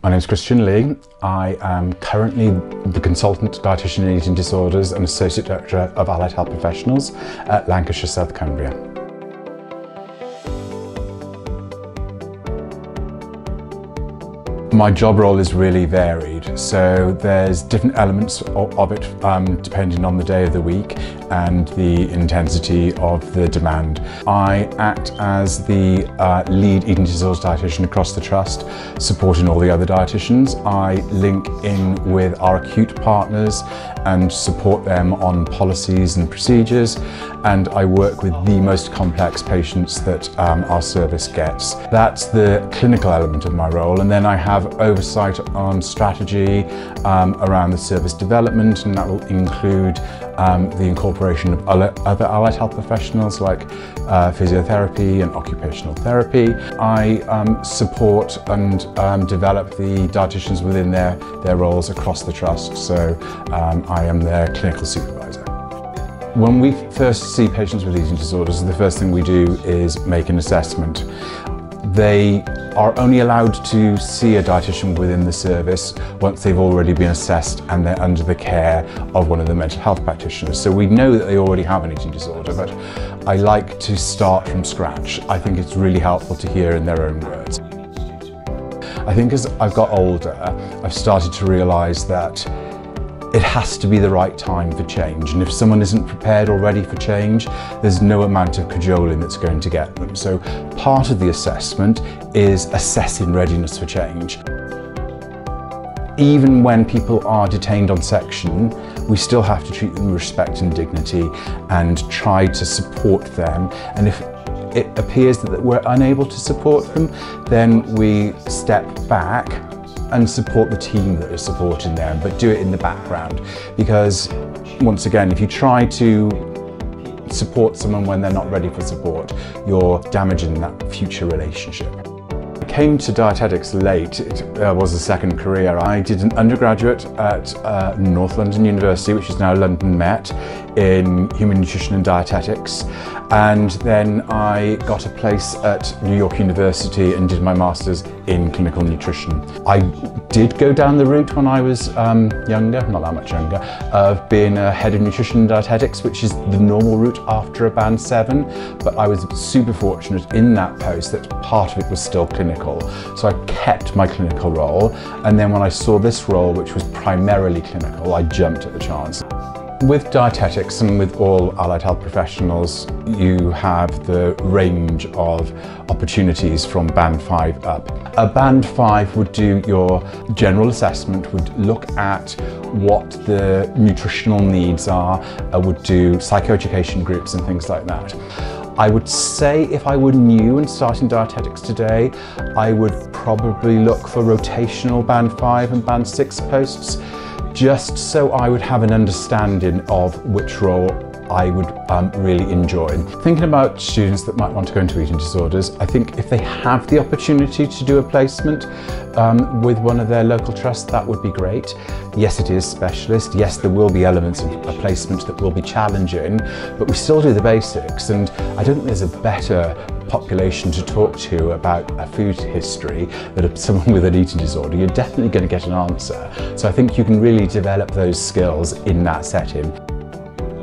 My name is Christian Lee. I am currently the Consultant Dietitian in Eating Disorders and Associate Director of Allied Health Professionals at Lancashire, South Cumbria. My job role is really varied, so there's different elements of it depending on the day of the week and the intensity of the demand. I act as the lead eating disorders dietitian across the trust, supporting all the other dietitians. I link in with our acute partners and support them on policies and procedures, and I work with the most complex patients that our service gets. That's the clinical element of my role, and then I have oversight on strategy around the service development, and that will include the incorporation of other allied health professionals like physiotherapy and occupational therapy. I support and develop the dietitians within their roles across the trust, so I am their clinical supervisor. When we first see patients with eating disorders, the first thing we do is make an assessment. They are only allowed to see a dietitian within the service once they've already been assessed and they're under the care of one of the mental health practitioners. So we know that they already have an eating disorder, but I like to start from scratch. I think it's really helpful to hear in their own words. I think as I've got older, I've started to realise that it has to be the right time for change, and if someone isn't prepared or ready for change, there's no amount of cajoling that's going to get them. So part of the assessment is assessing readiness for change. Even when people are detained on section, we still have to treat them with respect and dignity and try to support them, and if it appears that we're unable to support them, then we step back and support the team that is supporting them, but do it in the background. Because once again, if you try to support someone when they're not ready for support, you're damaging that future relationship. I came to dietetics late. It was a second career. I did an undergraduate at North London University, which is now London Met, in human nutrition and dietetics. And then I got a place at New York University and did my master's in clinical nutrition. I did go down the route when I was younger, not that much younger, of being a head of nutrition and dietetics, which is the normal route after a band 7. But I was super fortunate in that post that part of it was still clinical. So I kept my clinical role. And then when I saw this role, which was primarily clinical, I jumped at the chance. With dietetics and with all allied health professionals, you have the range of opportunities from band 5 up. A band 5 would do your general assessment, would look at what the nutritional needs are, would do psychoeducation groups and things like that. I would say if I were new and starting dietetics today, I would probably look for rotational band 5 and band 6 posts, just so I would have an understanding of which role I would really enjoy. Thinking about students that might want to go into eating disorders, I think if they have the opportunity to do a placement with one of their local trusts, that would be great. Yes, it is specialist. Yes, there will be elements of a placement that will be challenging, but we still do the basics, and I don't think there's a better population to talk to about a food history that someone with an eating disorder. You're definitely going to get an answer. So I think you can really develop those skills in that setting.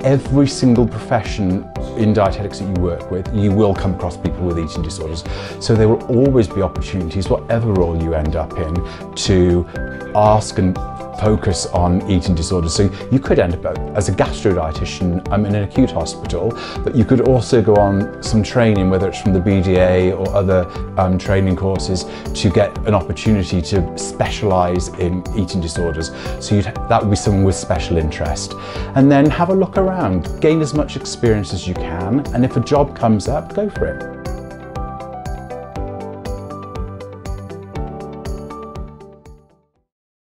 Every single profession in dietetics that you work with, you will come across people with eating disorders. So there will always be opportunities, whatever role you end up in, to ask and focus on eating disorders. So you could end up as a gastro-dietitian in an acute hospital, but you could also go on some training, whether it's from the BDA or other training courses, to get an opportunity to specialise in eating disorders. So that would be someone with special interest. And then have a look around, gain as much experience as you can, and if a job comes up, go for it.